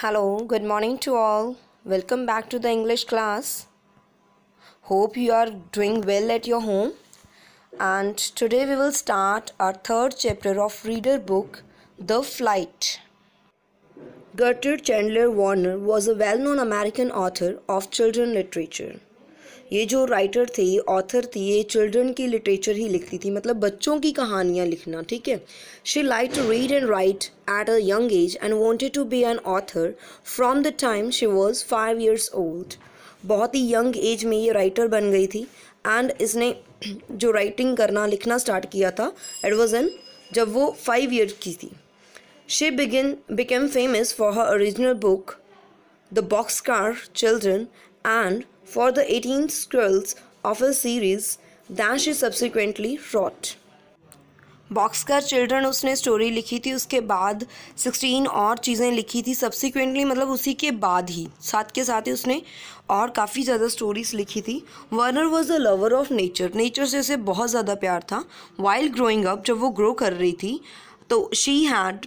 Hello, good morning to all. Welcome back to the English class. Hope you are doing well at your home. And today we will start our third chapter of reader book, The Flight. Gertrude Chandler Warner was a well-known American author of children literature. ये जो writer थी, author थी, ये children की literature ही लिखती थी, मतलब बच्चों की कहानियाँ लिखना, ठीक है. She like to read and write at a young age and wanted to be an author from the time she was 5 years old. बहुत ही यंग एज में ये राइटर बन गई थी एंड इसने जो राइटिंग करना लिखना स्टार्ट किया था इट वाज इन जब वो 5 years की थी. She became famous for her original book The Boxcar Children and for the 18 squirrels of a series that she subsequently wrote. Boxcar children उसने स्टोरी लिखी थी, उसके बाद 16 और चीज़ें लिखी थी सब्सिक्वेंटली, मतलब उसी के बाद ही साथ के साथ ही उसने और काफ़ी ज़्यादा स्टोरीज लिखी थी. Werner was a lover of nature से उसे बहुत ज़्यादा प्यार था. वाइल ग्रोइंग अप, जब वो ग्रो कर रही थी तो she had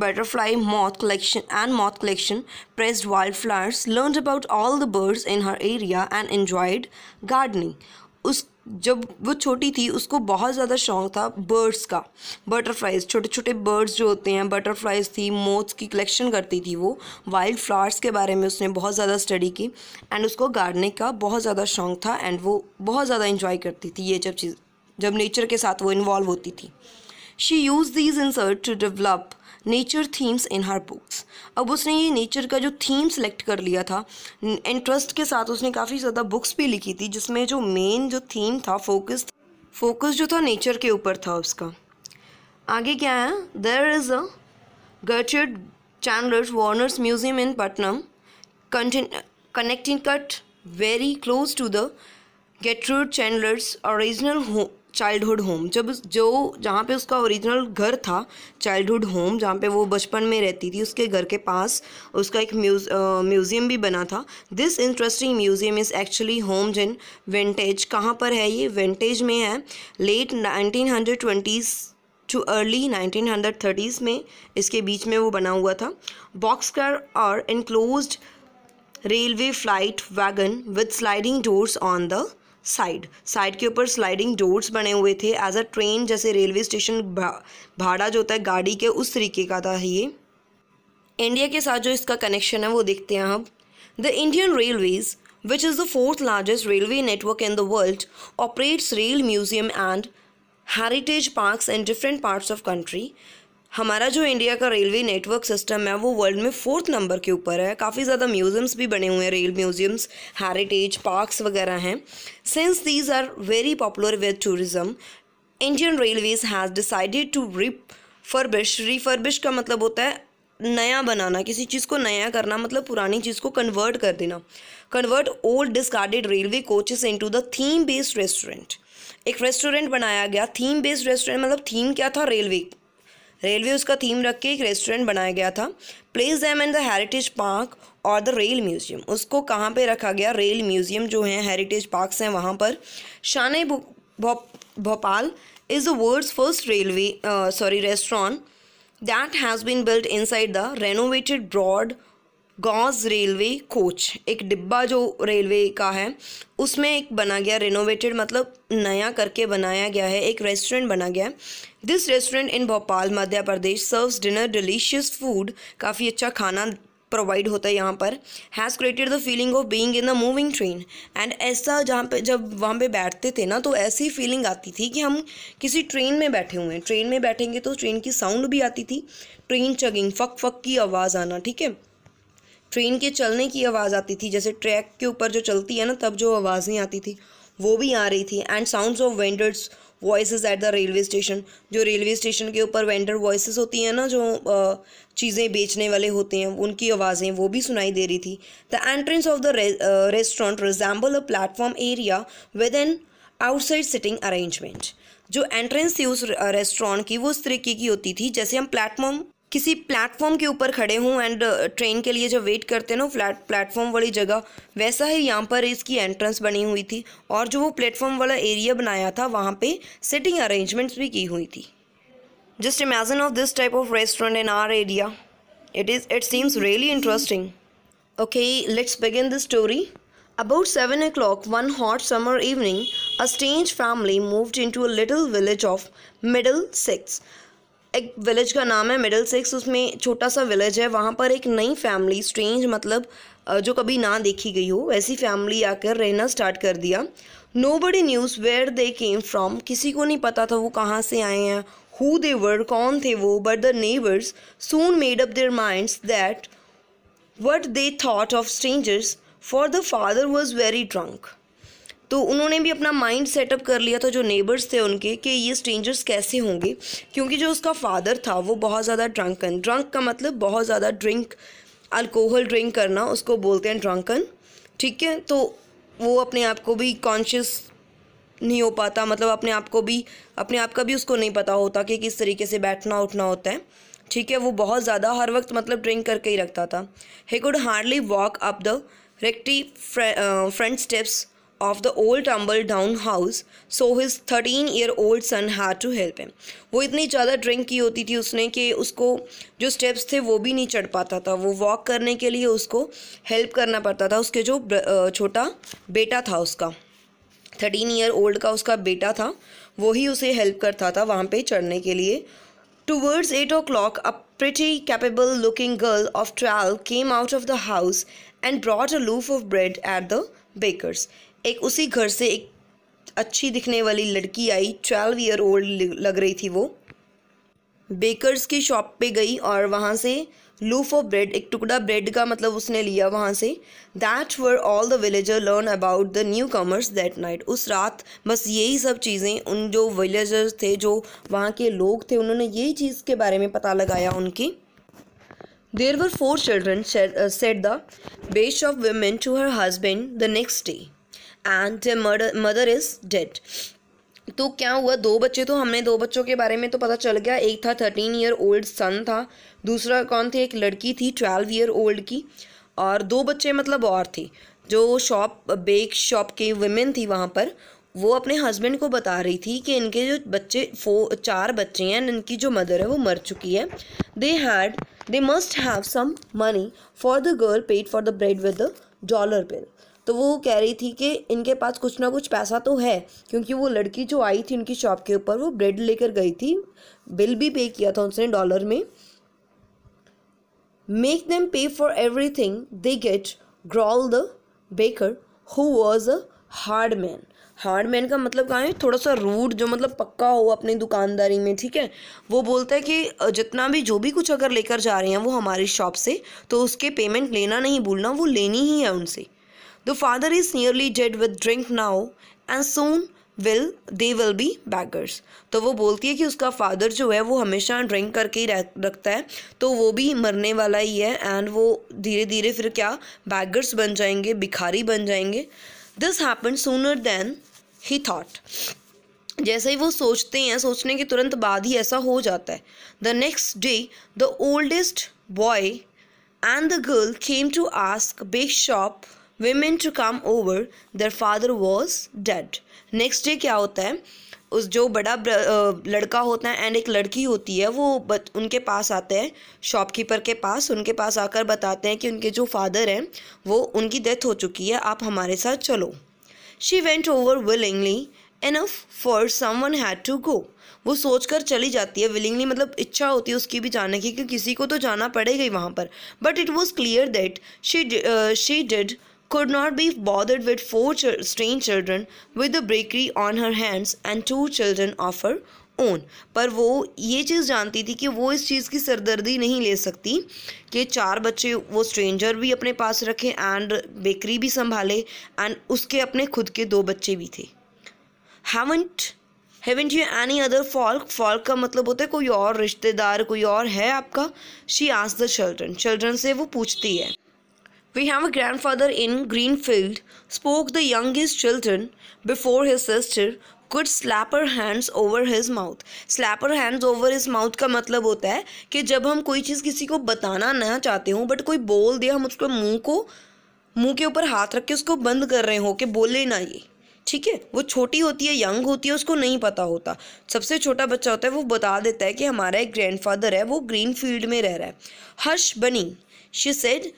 butterfly moth collection, pressed wildflowers, learned about all the birds in her area and enjoyed gardening. जब वो छोटी थी उसको बहुत ज़्यादा शौक था बर्ड्स का. बटरफ्लाइज, छोटे छोटे बर्ड्स जो होते हैं, बटरफ्लाइज थी, मोथ्स की कलेक्शन करती थी वो. वाइल्ड फ्लावर्स के बारे में उसने बहुत ज़्यादा स्टडी की एंड उसको गार्डनिंग का बहुत ज़्यादा शौक था एंड वो बहुत ज़्यादा इंजॉय करती थी ये जब नेचर के साथ वो इन्वॉल्व होती थी. She use these insects to develop nature themes in her books. अब उसने ये नेचर का जो थीम सेलेक्ट कर लिया था, इंटरेस्ट के साथ उसने काफ़ी ज़्यादा बुक्स भी लिखी थी जिसमें जो मेन जो थीम था, फोकस जो था नेचर के ऊपर था उसका. आगे क्या है, there is a Gertrude Chandler Warner's museum in Putnam Connecticut very close to the Gertrude Chandler's original childhood home. जहाँ पे उसका ओरिजिनल घर था, चाइल्डहुड होम, जहाँ पे वो बचपन में रहती थी, उसके घर के पास उसका एक म्यूज़ियम भी बना था. This interesting museum is actually homed in vintage. कहाँ पर है ये? विंटेज में है. Late 1920s too early 1930s में, इसके बीच में वो बना हुआ था. बॉक्सकार और enclosed railway flight wagon with sliding doors on the side के ऊपर स्लाइडिंग डोर्स बने हुए थे एज अ ट्रेन, जैसे रेलवे स्टेशन भाड़ा जो होता है गाड़ी के, उस तरीके का था ये. इंडिया के साथ जो इसका कनेक्शन है वो देखते हैं हम. The Indian railways which is the 4th largest railway network in the world operates rail museum and heritage parks in different parts of country. हमारा जो इंडिया का रेलवे नेटवर्क सिस्टम है वो वर्ल्ड में 4th नंबर के ऊपर है. काफ़ी ज़्यादा म्यूज़ियम्स भी बने हुए हैं, रेल म्यूज़ियम्स, हेरिटेज पार्क्स वगैरह हैं. Since these are very popular with tourism, Indian Railways has decided to refurbish का मतलब होता है नया बनाना, किसी चीज़ को नया करना, मतलब पुरानी चीज़ को कन्वर्ट कर देना. Convert old discarded railway coaches into the theme based restaurant. एक रेस्टोरेंट बनाया गया, थीम बेस्ड रेस्टोरेंट, मतलब थीम क्या था? रेलवे उसका थीम रख के एक रेस्टोरेंट बनाया गया था. Place them in the heritage park और द रेल म्यूजियम. उसको कहाँ पे रखा गया? रेल म्यूजियम जो है, हेरिटेज पार्क्स हैं वहाँ पर. Shaan Bhopal is the world's first restaurant that has been built inside the renovated broad gauge railway coach. एक डिब्बा जो रेलवे का है उसमें एक बना गया, रेनोवेटेड मतलब नया करके बनाया गया है, एक रेस्टोरेंट बना गया. This restaurant in Bhopal Madhya Pradesh serves dinner delicious food. काफ़ी अच्छा खाना प्रोवाइड होता है यहाँ पर. Has created the feeling of being in the moving train. And ऐसा जहाँ पे जब वहाँ पे बैठते थे ना तो ऐसी फीलिंग आती थी कि हम किसी ट्रेन में बैठे हुए हैं. ट्रेन में बैठेंगे तो ट्रेन की साउंड भी आती थी, ट्रेन चगिंग, फक फक की आवाज़ आना, ठीक है, ट्रेन के चलने की आवाज़ आती थी, जैसे ट्रैक के ऊपर जो चलती है ना तब जो आवाज़ें आती थी वो भी आ रही थी. And sounds of vendors voices at the railway station. जो रेलवे स्टेशन के ऊपर वेंडर वॉइसेस होती हैं ना, जो चीज़ें बेचने वाले होते हैं, उनकी आवाज़ें वो भी सुनाई दे रही थी. The entrance of the restaurant resemble a platform area with an outside sitting arrangement. जो एंट्रेंस थी उस रेस्टोरेंट की वो उस तरीके की होती थी जैसे हम किसी प्लेटफॉर्म के ऊपर खड़े हों एंड ट्रेन के लिए जब वेट करते हैं ना प्लेटफॉर्म वाली जगह, वैसा ही यहाँ पर इसकी एंट्रेंस बनी हुई थी. और जो वो प्लेटफॉर्म वाला एरिया बनाया था वहाँ पे सिटिंग अरेंजमेंट्स भी की हुई थी. Just imagine of this type of restaurant in our area. It seems really interesting. Okay, let's begin the story. About 7 o'clock one hot summer evening, a strange family moved into a little village of Middlesex. एक village का नाम है Middlesex, उसमें छोटा सा village है, वहाँ पर एक नई फैमिली, स्ट्रेंज मतलब जो कभी ना देखी गई हो वैसी फैमिली आकर रहना स्टार्ट कर दिया. Nobody knew where they came from, किसी को नहीं पता था वो कहाँ से आए हैं, who they were, कौन थे वो, but the neighbors soon made up their minds that what they thought of strangers, for the father was very drunk. तो उन्होंने भी अपना माइंड सेटअप कर लिया था जो नेबर्स थे उनके कि ये स्ट्रेंजर्स कैसे होंगे, क्योंकि जो उसका फादर था वो बहुत ज़्यादा ड्रंकन, ड्रंक का मतलब बहुत ज़्यादा ड्रिंक, अल्कोहल ड्रिंक करना उसको बोलते हैं ड्रंकन. ठीक है, तो वो अपने आप को भी कॉन्शियस नहीं हो पाता, मतलब अपने आप का भी उसको नहीं पता होता कि किस तरीके से बैठना उठना होता है. ठीक है, वो बहुत ज़्यादा हर वक्त मतलब ड्रिंक करके ही रखता था. He could hardly walk up the rickety front steps of the old tumble down house, so his 13-year-old son had to help him. वो इतनी ज़्यादा ड्रिंक की होती थी उसने कि उसको जो स्टेप्स थे वो भी नहीं चढ़ पाता था, वो वॉक करने के लिए उसको हेल्प करना पड़ता था. उसके जो छोटा बेटा था उसका 13-year-old का उसका बेटा था, वो ही उसे हेल्प करता था वहाँ पे चढ़ने के लिए. Towards 8 o'clock, a pretty capable-looking girl of 12 came out of the house and brought a loaf of bread at the baker's. एक उसी घर से एक अच्छी दिखने वाली लड़की आई, 12-year-old लग रही थी वो. बेकर्स की शॉप पे गई और वहाँ से लूफ ऑफ ब्रेड, एक टुकड़ा ब्रेड का मतलब उसने लिया वहाँ से. That were all the villager learn about the new commerce that night. उस रात बस यही सब चीज़ें उन जो विलेजर्स थे, जो वहाँ के लोग थे, उन्होंने यही चीज़ के बारे में पता लगाया उनकी. There were 4 children, said the bishop women to her husband the next day, and their mother is dead. तो क्या हुआ, 2 बच्चे, तो हमने 2 बच्चों के बारे में तो पता चल गया. एक था 13-year-old सन था, दूसरा कौन थी, एक लड़की थी 12-year-old की, और 2 बच्चे मतलब और थे. जो बेक शॉप के वुमेन थी वहाँ पर, वो अपने हस्बैंड को बता रही थी कि इनके जो बच्चे 4 बच्चे हैं, इनकी जो मदर है वो मर चुकी है. they must have some money for the girl paid for the bread with the dollar bill. तो वो कह रही थी कि इनके पास कुछ ना कुछ पैसा तो है, क्योंकि वो लड़की जो आई थी उनकी शॉप के ऊपर, वो ब्रेड लेकर गई थी, बिल भी पे किया था उसने डॉलर में. Make them pay for everything they get, growled the baker, who was a hard man. Hard man का मतलब कहाँ है, थोड़ा सा रूड, जो मतलब पक्का हो अपनी दुकानदारी में. ठीक है, वो बोलता है कि जितना भी जो भी कुछ अगर लेकर जा रहे हैं वो हमारी शॉप से, तो उसके पेमेंट लेना नहीं भूलना, वो लेनी ही है उनसे. The father is nearly dead with drink now and soon they will be beggars. तो वो बोलती है कि उसका फादर जो है वो हमेशा ड्रिंक करके ही रखता है, तो वो भी मरने वाला ही है, एंड वो धीरे धीरे फिर क्या बैगर्स बन जाएंगे, भिखारी बन जाएंगे. This happen sooner than he thought. जैसे ही वो सोचते हैं, सोचने के तुरंत बाद ही ऐसा हो जाता है. The next day the oldest boy and the girl came to ask bake shop women to come over. their father was dead. Next day क्या होता है, उस जो बड़ा लड़का होता है एंड एक लड़की होती है, वो उनके पास आते हैं शॉपकीपर के पास. उनके पास आकर बताते हैं कि उनके जो फादर हैं वो उनकी डेथ हो चुकी है, आप हमारे साथ चलो. She went over willingly enough for someone had to go. वो सोचकर चली जाती है, विलिंगली मतलब इच्छा होती है उसकी भी जाने की, क्योंकि किसी को तो जाना पड़ेगा ही वहाँ पर. But it was clear that she could not be bothered with 4 strange children with the bakery on her hands and 2 children of her own. पर वो ये चीज़ जानती थी कि वो इस चीज़ की सरदर्दी नहीं ले सकती कि 4 बच्चे वो स्ट्रेंजर भी अपने पास रखे एंड बेकरी भी संभाले, एंड उसके अपने खुद के 2 बच्चे भी थे. Haven't you any other folk? folk का मतलब होता है कोई और रिश्तेदार, कोई और है आपका. She asked the children से वो पूछती है. We have a grandfather in Greenfield, spoke the youngest children before his sister could slap her hands over his mouth. Slap her hands over his mouth का मतलब होता है कि जब हम कोई चीज़ किसी को बताना ना चाहते हो, बट कोई बोल दे, हम उसको मुंह के ऊपर हाथ रख के उसको बंद कर रहे हो कि बोले ना ठीक है, वो छोटी होती है, यंग होती है, उसको नहीं पता होता। सबसे छोटा बच्चा होता है वो बता देता है कि हमारा एक ग्रैंडफादर है, वो ग्रीन फील्ड में रह रहा है। हर्ष बनी, शी सेड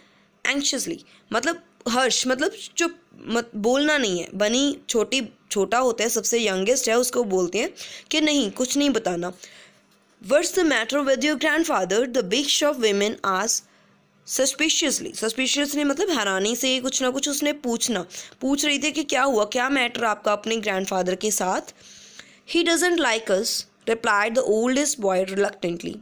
एंक्शसली, मतलब हर्ष मतलब चुप, मत बोलना नहीं है। बनी छोटा होता है, सबसे यंगेस्ट है, उसको बोलते हैं कि नहीं, कुछ नहीं बताना। What's the matter with your grandfather, the big shop women asked suspiciously मतलब हैरानी से, कुछ ना कुछ उसने पूछ रही थी कि क्या हुआ, क्या मैटर आपका अपने ग्रैंडफादर के साथ। He doesn't like us, replied the oldest boy reluctantly,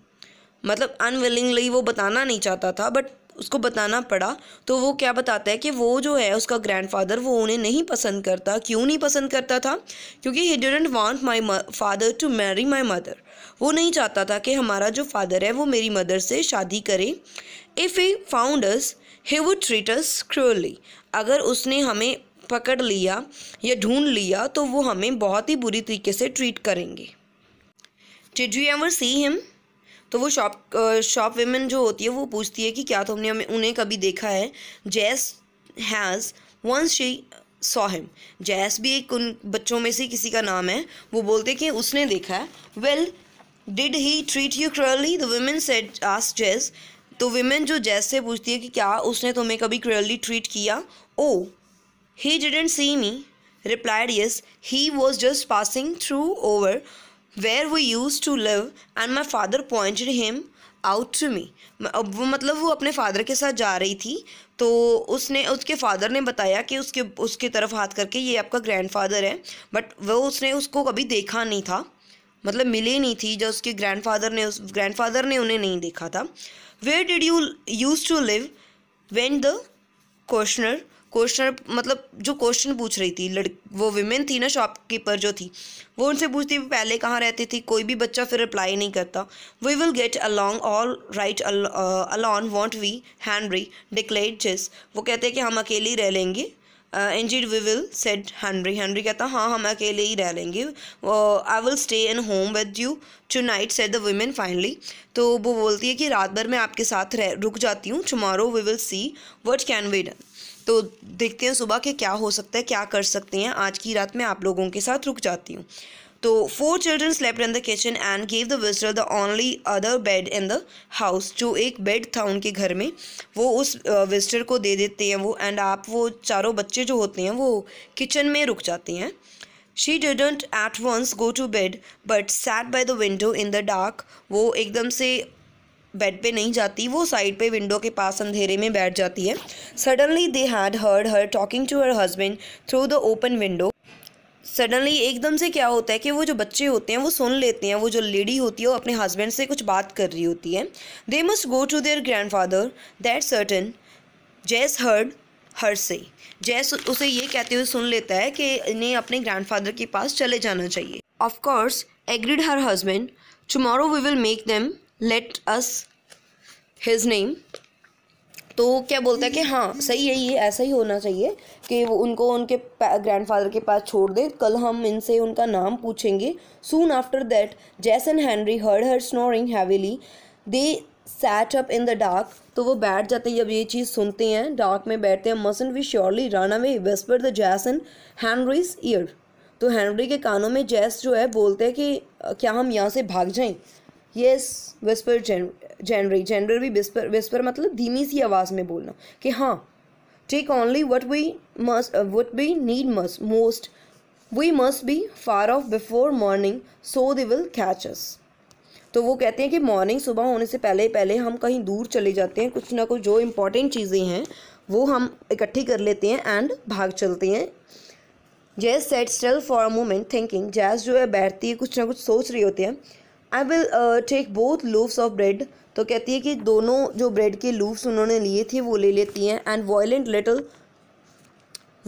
मतलब अनविलिंगली, वो बताना नहीं चाहता था बट उसको बताना पड़ा। तो वो क्या बताता है कि वो जो है उसका ग्रैंडफादर, वो उन्हें नहीं पसंद करता। क्यों नहीं पसंद करता था? क्योंकि he didn't want my father to marry my mother, वो नहीं चाहता था कि हमारा जो फादर है वो मेरी मदर से शादी करे। If he found us he would treat us cruelly, अगर उसने हमें पकड़ लिया या ढूंढ लिया तो वो हमें बहुत ही बुरी तरीके से ट्रीट करेंगे। Did you ever see him, तो वो शॉप वीमेन जो होती है वो पूछती है कि क्या तुमने उन्हें कभी देखा है। Jess has once she saw him, Jess भी एक उन बच्चों में से किसी का नाम है, वो बोलते कि उसने देखा है। Well did he treat you cruelly, the women said asked जैस, तो विमेन जो जैस से पूछती है कि क्या उसने तुम्हें कभी क्रूअली ट्रीट किया। Oh he didn't see me, replied yes, he was just passing through over where we use to live and my father pointed him out to me. अब वो मतलब वो अपने फादर के साथ जा रही थी, तो उसके फादर ने बताया कि उसके तरफ हाथ करके ये आपका ग्रैंडफादर है, बट वो उसने उसको कभी देखा नहीं था, मतलब मिले नहीं थी जब उसके ग्रैंडफादर ने उन्हें नहीं देखा था। Where did you use to live when the questioner मतलब जो क्वेश्चन पूछ रही थी, वो विमेन थी ना, शॉपकीपर जो थी, वो उनसे पूछती पहले कहाँ रहती थी। कोई भी बच्चा फिर रिप्लाई नहीं करता। We will get along all right alone won't we, Henry declared Jess, वो कहते हैं कि हम अकेले ही रह लेंगे। Indeed we will said Henry कहता हाँ हम अकेले ही रह लेंगे। I will stay in home with you tonight said the women finally, तो वो बोलती है कि रात भर मैं आपके साथ रुक जाती हूँ। Tomorrow we will see what can be done, तो देखते हैं सुबह के क्या हो सकता है, क्या कर सकते हैं। आज की रात मैं आप लोगों के साथ रुक जाती हूँ। तो 4 children slept in the kitchen and gave the visitor the only other bed in the house, जो एक बेड था उनके घर में वो उस विजिटर को दे देते हैं वो, एंड आप वो चारों बच्चे जो होते हैं वो किचन में रुक जाते हैं। She didn't at once go to bed but sat by the window in the dark, वो एकदम से बेड पे नहीं जाती, वो साइड पे विंडो के पास अंधेरे में बैठ जाती है। Suddenly they had heard her talking to her husband through the open window, suddenly एकदम से क्या होता है कि वो जो बच्चे होते हैं वो सुन लेते हैं, वो जो लेडी होती है वो अपने हस्बैंड से कुछ बात कर रही होती है। They must go to their grandfather that certain, Jess heard her से, जैस उसे ये कहते हुए सुन लेता है कि इन्हें अपने ग्रैंडफादर के पास चले जाना चाहिए। Of course agreed her husband, tomorrow we will make them let us his name, तो क्या बोलता है कि हाँ सही है, ये ऐसा ही होना चाहिए कि वो उनको उनके ग्रैंडफादर के पास छोड़ दे, कल हम इनसे उनका नाम पूछेंगे। Soon after that Jess and Henry heard her snoring heavily, they sat up in the dark, तो वो बैठ जाते हैं जब ये चीज़ सुनते हैं, डार्क में बैठते हैं। Mustn't we surely run away whisper the Jess in Henry's ear, तो हेनरी के कानों में जैस जो है बोलते हैं कि क्या हम यहाँ से भाग जाएं। येस विस्पर जेनर भी विस्पर मतलब धीमी सी आवाज़ में बोलना कि हाँ। Take only what we need most, we must be far off before morning so they will catch us, तो वो कहते हैं कि मॉर्निंग सुबह होने से पहले हम कहीं दूर चले जाते हैं, कुछ ना कुछ जो इम्पोर्टेंट चीज़ें हैं वो हम इकट्ठी कर लेते हैं एंड भाग चलते हैं। जैस set still for a moment thinking, जैस जो है बैठती है कुछ ना कुछ सोच रही होती है। I will take both loaves of bread, तो कहती है कि दोनों जो ब्रेड के लूफ्स उन्होंने लिए थे वो ले लेती हैं। And violent little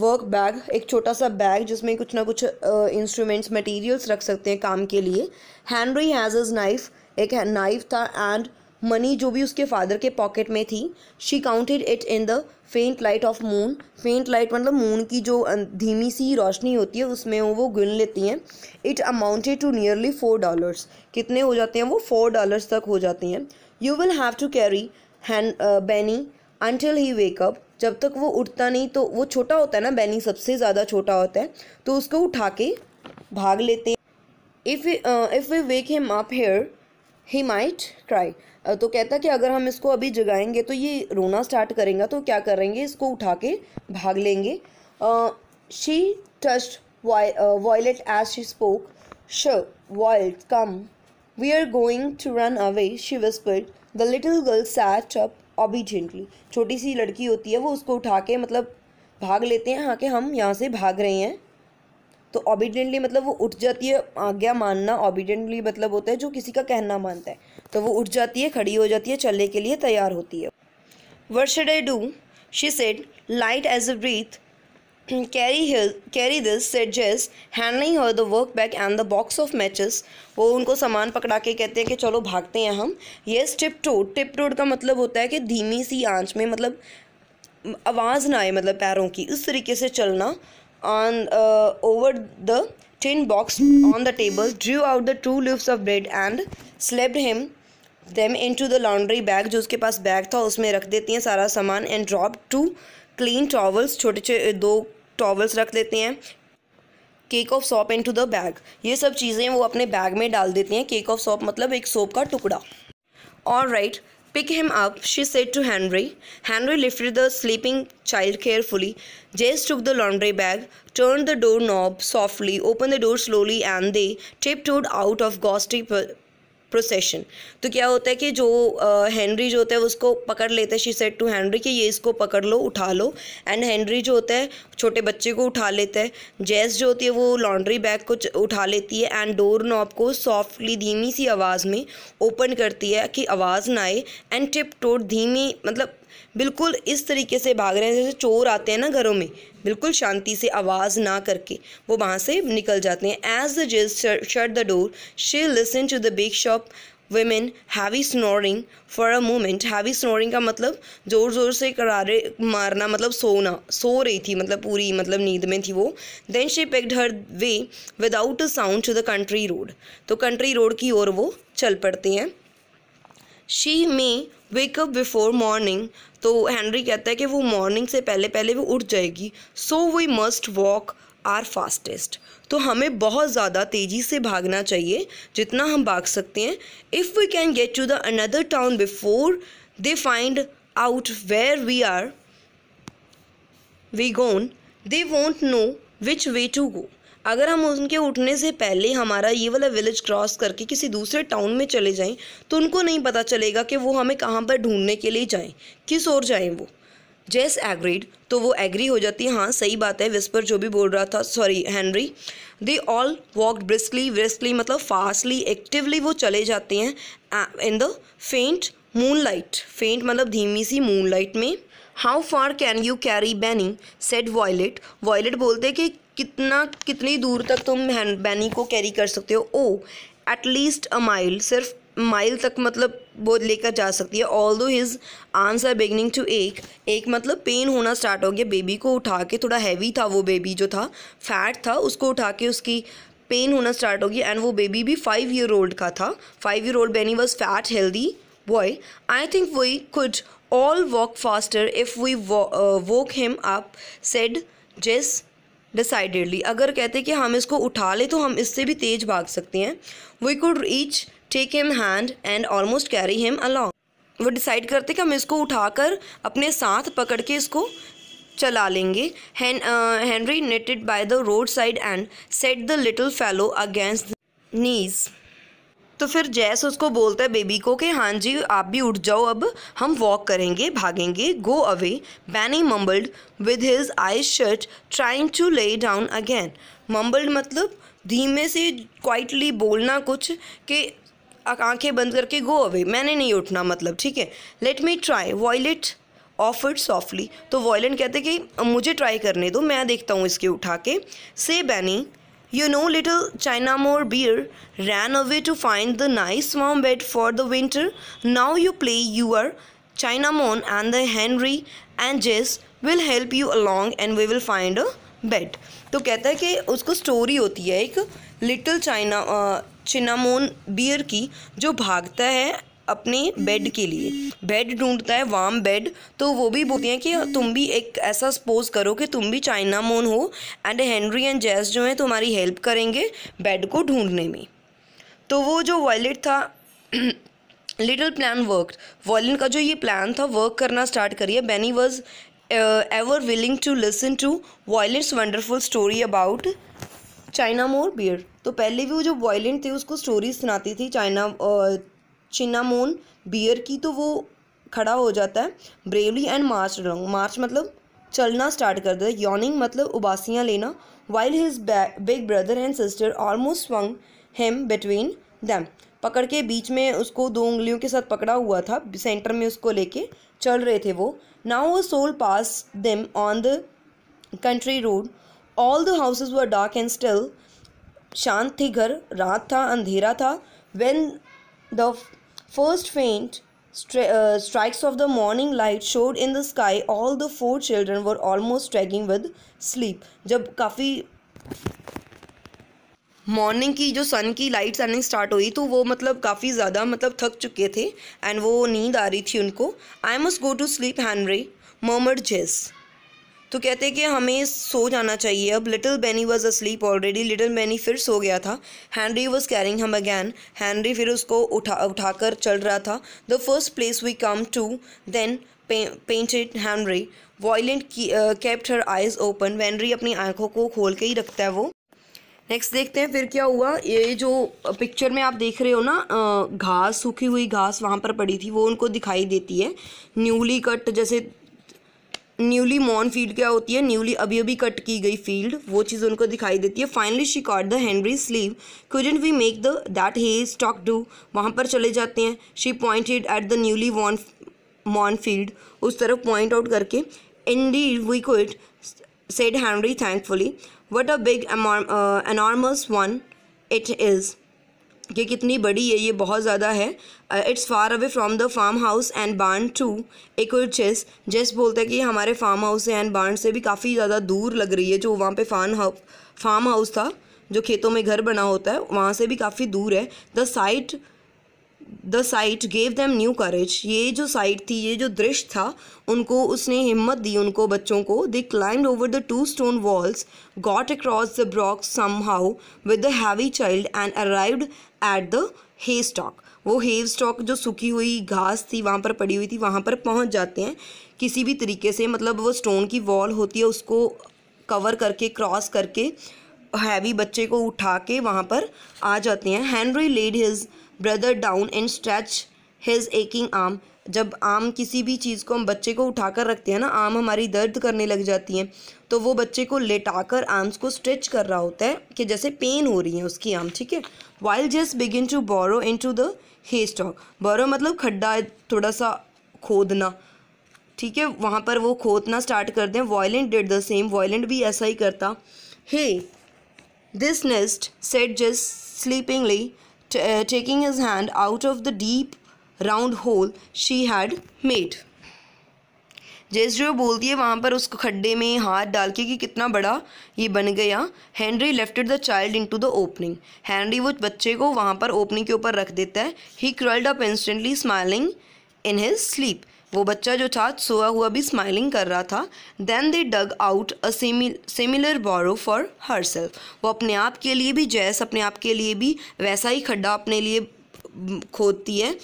work bag, एक छोटा सा बैग जिसमें कुछ ना कुछ इंस्ट्रूमेंट्स मटेरियल्स रख सकते हैं काम के लिए। हेनरी हैज़ हिज नाइफ, एक नाइफ था, एंड मनी जो भी उसके फादर के पॉकेट में थी। She counted it in the फेंट लाइट ऑफ मून, फेंट लाइट मतलब मून की जो धीमी सी रोशनी होती है उसमें वो गिन लेती हैं। इट अमाउंटेड टू नियरली $4, कितने हो जाते हैं वो $4 तक हो जाते हैं। You will have to carry Benny until he wake up, जब तक वो उठता नहीं, तो वो छोटा होता है ना, बेनी सबसे ज़्यादा छोटा होता है, तो उसको उठा के भाग लेते हैं। If we wake him up here he might cry. तो कहता कि अगर हम इसको अभी जगाएंगे तो ये रोना स्टार्ट करेगा, तो क्या करेंगे, इसको उठा के भाग लेंगे। She touched Violet as she spoke. Sure, Violet, come. We are going to run away, she whispered. The little girl sat up obediently. छोटी सी लड़की होती है, वो उसको उठा के मतलब भाग लेते हैं, हाँ कि हम यहाँ से भाग रहे हैं। तो obediently मतलब वो उठ जाती है, आज्ञा मानना। obediently मतलब होता है जो किसी का कहना मानता है। तो वो उठ जाती है, खड़ी हो जाती है, चलने के लिए तैयार होती है। What should I do? She said, light as a breath. Carry this, said Jess, handing her the workbag and the box of matches. वो उनको सामान पकड़ा के कहते हैं कि चलो भागते हैं हम। Yes, tiptoed. Tiptoed का मतलब होता है कि धीमी सी आंच में, मतलब आवाज़ ना आए, मतलब पैरों की, उस तरीके से चलना। On over the tin box on the table, drew out the 2 loaves of bread and slipped them into the laundry bag. जो उसके पास बैग था उसमें रख देती हैं सारा सामान। And dropped 2 clean towels, छोटे 2 टॉवल्स रख देते हैं। Cake of soap into the bag, ये सब चीज़ें वो अपने बैग में डाल देती हैं। केक ऑफ सोप मतलब एक सोप का टुकड़ा। Alright, pick him up, she said to Henry. Henry lifted the sleeping child carefully. Jess took the laundry bag, turned the door knob softly, opened the door slowly, and they tiptoed out of ghostly procession. तो क्या होता है कि जो Henry जो होता है उसको पकड़ लेता है। शी सेड टू हेनरी कि ये इसको पकड़ लो, उठा लो। एंड हेनरी जो होता है छोटे बच्चे को उठा लेता है। जेस जो होती है वो लॉन्ड्री बैग को उठा लेती है एंड डोर नॉब को सॉफ्टली धीमी सी आवाज़ में ओपन करती है कि आवाज़ ना आए। एंड टिप टोड, धीमी मतलब बिल्कुल इस तरीके से भाग रहे हैं जैसे चोर आते हैं ना घरों में, बिल्कुल शांति से आवाज़ ना करके वो वहाँ से निकल जाते हैं। As the Jess shut the door, she listen to the big shop women heavy snoring for a moment. Heavy snoring का मतलब ज़ोर ज़ोर से करारे मारना, मतलब सोना, सो रही थी, मतलब पूरी मतलब नींद में थी वो। Then she picked her way without a sound to the country road, तो कंट्री रोड की ओर वो चल पड़ते हैं। She may wake up before morning, तो हेनरी कहता है कि वो मॉर्निंग से पहले पहले वो उठ जाएगी। So we must walk our fastest, तो हमें बहुत ज़्यादा तेज़ी से भागना चाहिए जितना हम भाग सकते हैं। If we can get to the another town before they find out where we gone, they won't know which way to go. अगर हम उनके उठने से पहले हमारा ये वाला विलेज क्रॉस करके किसी दूसरे टाउन में चले जाएं तो उनको नहीं पता चलेगा कि वो हमें कहाँ पर ढूंढने के लिए जाएं, किस ओर जाएं वो। जेस एग्रीड, तो वो एग्री हो जाती है, हाँ सही बात है, विस्पर जो भी बोल रहा था, sorry Henry. They all walked briskly मतलब फास्टली, एक्टिवली वो चले जाते हैं इन द फेंट मूनलाइट। फेंट मतलब धीमी सी मूनलाइट में। How far can you carry Benny, said Violet. Violet बोलते कि कितनी दूर तक तुम बैनी को कैरी कर सकते हो। ओ एटलीस्ट अ माइल, सिर्फ माइल तक मतलब वो लेकर जा सकती है। Although his arms are beginning to ache मतलब पेन होना स्टार्ट हो गया। बेबी को उठा के, थोड़ा हैवी था वो बेबी जो था, फैट था, उसको उठा के उसकी पेन होना स्टार्ट हो गया। एंड वो बेबी भी 5 year old का था। 5 year old Benny was fat healthy boy. I think we could all walk faster if we woke him up, said Jess decidedly. अगर कहते कि हम इसको उठा ले तो हम इससे भी तेज़ भाग सकते हैं। We could each take him hand and almost carry him along. वो डिसाइड करते कि हम इसको उठाकर अपने साथ पकड़ के इसको चला लेंगे। Henry knelt by the road side and set the little fellow against knees. तो फिर जैस उसको बोलता है बेबी को कि हाँ जी आप भी उठ जाओ, अब हम वॉक करेंगे, भागेंगे। Go away, Benny mumbled with his eyes shut trying to lay down again. Mumbled मतलब धीमे से क्वाइटली बोलना कुछ, कि आंखें बंद करके गो अवे, मैंने नहीं उठना मतलब, ठीक है। Let me try, Violet offered softly. तो वॉयलेट कहते कि मुझे ट्राई करने दो, मैं देखता हूँ इसके उठा के। से बैनी, you know little Chinaman bear ran away to find the nice warm bed for the winter. Now you play your Chinaman and the Henry and Jess will help you along and we will find a bed. तो कहता है कि उसको story होती है एक little चिनामोन beer की जो भागता है अपने बेड के लिए, बेड ढूंढता है, वार्म बेड। तो वो भी बोलती हैं कि तुम भी एक ऐसा सपोज करो कि तुम भी चाइना मून हो एंड हेनरी एंड जेस जो हैं तुम्हारी हेल्प करेंगे बेड को ढूंढने में। तो वो जो वॉयलेट था लिटिल प्लान वर्क, वॉयलेट का जो ये प्लान था वर्क करना स्टार्ट करिए। Benny was ever willing to listen to Violet's wonderful story about China more bear. तो पहले भी वो जो वॉयलेंट थे उसको स्टोरी सुनाती थी चिनामोन बियर की, तो वो खड़ा हो जाता है ब्रेवली एंड मार्च अलोंग। मार्च मतलब चलना स्टार्ट कर देता है, यॉर्निंग मतलब उबासियाँ लेना। While his big brother and sister almost swung him between them, पकड़ के बीच में उसको 2 उंगलियों के साथ पकड़ा हुआ था, सेंटर में उसको लेके चल रहे थे वो। Now a soul pass them on the country road, all the houses were dark and still, शांत थी घर, रात था, अंधेरा था। When the first faint strikes of the morning light showed in the sky, all the 4 children were almost dragging with sleep। जब काफ़ी morning की जो सन की लाइट्स आनी स्टार्ट हुई तो वो मतलब काफ़ी ज़्यादा मतलब थक चुके थे एंड वो नींद आ रही थी उनको। I must go to sleep Henry murmured Jess. तो कहते हैं कि हमें सो जाना चाहिए अब। Little Benny was asleep already, little Benny फिर सो गया था। Henry was carrying him again, Henry फिर उसको उठाकर चल रहा था। The first place we come to then painted Henry, Violet kept her eyes open, Henry अपनी आंखों को खोल के ही रखता है वो। नेक्स्ट देखते हैं फिर क्या हुआ। ये जो पिक्चर में आप देख रहे हो ना, घास, सूखी हुई घास वहाँ पर पड़ी थी वो उनको दिखाई देती है। न्यूली कट, जैसे न्यूली मॉर्न फील्ड क्या होती है, न्यूली अभी अभी कट की गई फील्ड, वो चीज़ उनको दिखाई देती है। Finally she caught the Henry sleeve, couldn't we make the that he stock do, वहाँ पर चले जाते हैं। She pointed at the newly मॉर्न फील्ड, उस तरफ पॉइंट आउट करके। Indeed we could, said Henry thankfully, what a big enormous one it is, ये कितनी बड़ी है, ये बहुत ज़्यादा है। It's far away from the farm house and barn too, एक और जेस बोलता है कि हमारे फार्म हाउस से एंड बार्न से भी काफ़ी ज़्यादा दूर लग रही है। जो वहाँ पे फार्म हाउस था, जो खेतों में घर बना होता है, वहाँ से भी काफ़ी दूर है। The sight gave them new courage, ये जो साइट थी, ये जो दृश्य था, उनको उसने हिम्मत दी उनको बच्चों को। They climbed over the 2 stone walls, got across the brook somehow with the heavy child and arrived at the haystack, वो हेव स्टॉक जो सूखी हुई घास थी वहाँ पर पड़ी हुई थी, वहाँ पर पहुँच जाते हैं किसी भी तरीके से। मतलब वो स्टोन की वॉल होती है, उसको कवर करके, क्रॉस करके, हैवी बच्चे को उठा के वहाँ पर आ जाते हैं। Henry laid his brother down and stretch his aching arm, जब आर्म किसी भी चीज़ को हम बच्चे को उठाकर रखते हैं ना, आर्म हमारी दर्द करने लग जाती हैं, तो वो बच्चे को लेटाकर आर्म्स को स्ट्रेच कर रहा होता है कि जैसे पेन हो रही है उसकी आर्म, ठीक है। While Jess begin to burrow into the haystack, burrow मतलब खड्डा, थोड़ा सा खोदना, ठीक है, वहाँ पर वो खोदना स्टार्ट कर दें। Violent did the same, violent भी ऐसा ही करता। हे दिस नेस्ट सेड जेस स्लीपिंगली, taking his hand out of the deep round hole she had made। जेस जो बोलती है वहाँ पर उस खड्डे में हाथ डाल के कि कितना बड़ा ये बन गया। Henry lifted the child into the opening, Henry वो बच्चे को वहाँ पर ओपनिंग के ऊपर रख देता है। He curled up instantly smiling in his sleep, वो बच्चा जो था सोया हुआ भी स्माइलिंग कर रहा था। Then they dug out a similar burrow for herself, वो अपने आप के लिए भी, जैस अपने आप के लिए भी वैसा ही खड्डा अपने लिए खोदती है।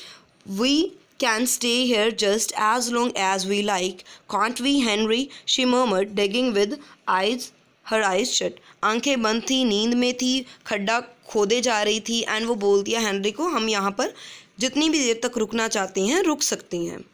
We can stay here just as long as we like, can't we Henry, she murmured, digging with eyes her eyes shut, आंखें बंद थी, नींद में थी, खड्डा खोदे जा रही थी। एंड वो बोलती है हेनरी को, हम यहाँ पर जितनी भी देर तक रुकना चाहती हैं रुक सकती हैं।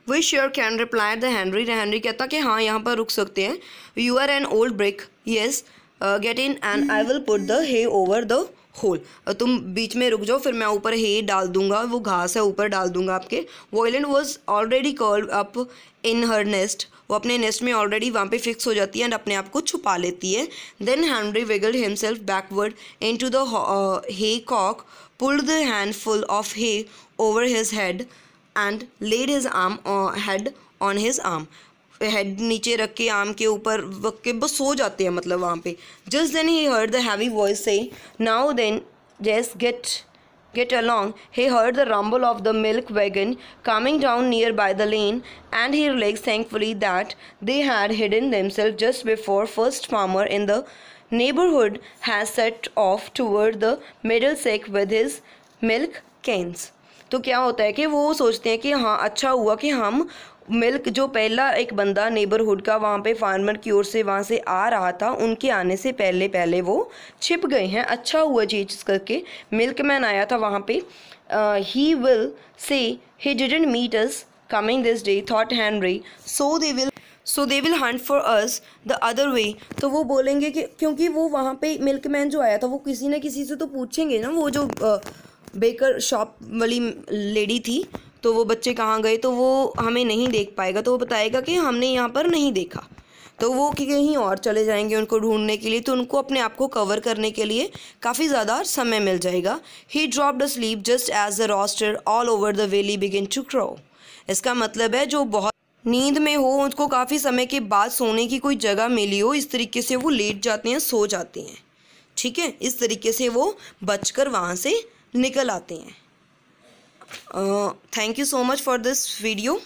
We sure can, replied the Henry, Henry कहता कि हाँ यहाँ पर रुक सकते हैं। You are an old brick, yes, get in and I will put the hay over the hole, तुम बीच में रुक जाओ, फिर मैं ऊपर हे डाल दूंगा, वो घास है ऊपर डाल दूंगा आपके। Violent was already curled up in her nest, वो अपने नेस्ट में ऑलरेडी वहाँ पे फिक्स हो जाती है एंड अपने आप को छुपा लेती है। Then Henry wiggled himself backward into the haycock, pulled the handful of hay over his head and laid his arm head on his arm, head नीचे रख के आर्म के ऊपर रख के बस सो जाते हैं मतलब वहाँ पे। Just then he heard the heavy voice say, now then Jess get get along, he heard the rumble of the milk wagon coming down nearby the lane, and he realized thankfully that they had hidden themselves just before first farmer in the neighborhood had set off toward the Middlesex with his milk cans. तो क्या होता है कि वो सोचते हैं कि हाँ अच्छा हुआ कि हम मिल्क जो पहला एक बंदा नेबरहुड का वहाँ पे फार्मर की ओर से वहाँ से आ रहा था, उनके आने से पहले पहले वो छिप गए हैं। अच्छा हुआ चीज करके मिल्कमैन आया था वहाँ पे। He will say he didn't meet us coming this day thought Henry, so they will hunt for us the other way. तो वो बोलेंगे कि क्योंकि वो वहाँ पे मिल्कमैन जो आया था वो किसी न किसी से तो पूछेंगे ना, वो जो बेकर शॉप वाली लेडी थी, तो वो बच्चे कहाँ गए, तो वो हमें नहीं देख पाएगा, तो वो बताएगा कि हमने यहाँ पर नहीं देखा। तो वो कहीं और चले जाएंगे उनको ढूंढने के लिए, तो उनको अपने आप को कवर करने के लिए काफ़ी ज़्यादा समय मिल जाएगा। He dropped asleep just as the rooster all over the valley begin to crow. इसका मतलब है जो बहुत नींद में हो उसको काफ़ी समय के बाद सोने की कोई जगह मिली हो, इस तरीके से वो लेट जाते हैं, सो जाते हैं। ठीक है, इस तरीके से वो बचकर वहाँ से निकल आते हैं। Thank you so much for this video.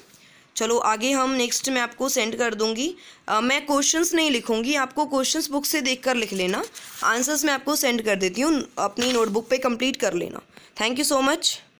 चलो आगे हम नेक्स्ट मैं आपको सेंड कर दूंगी। मैं क्वेश्चंस नहीं लिखूंगी, आपको क्वेश्चंस बुक से देखकर लिख लेना, आंसर्स मैं आपको सेंड कर देती हूँ, अपनी नोटबुक पे कंप्लीट कर लेना। Thank you so much.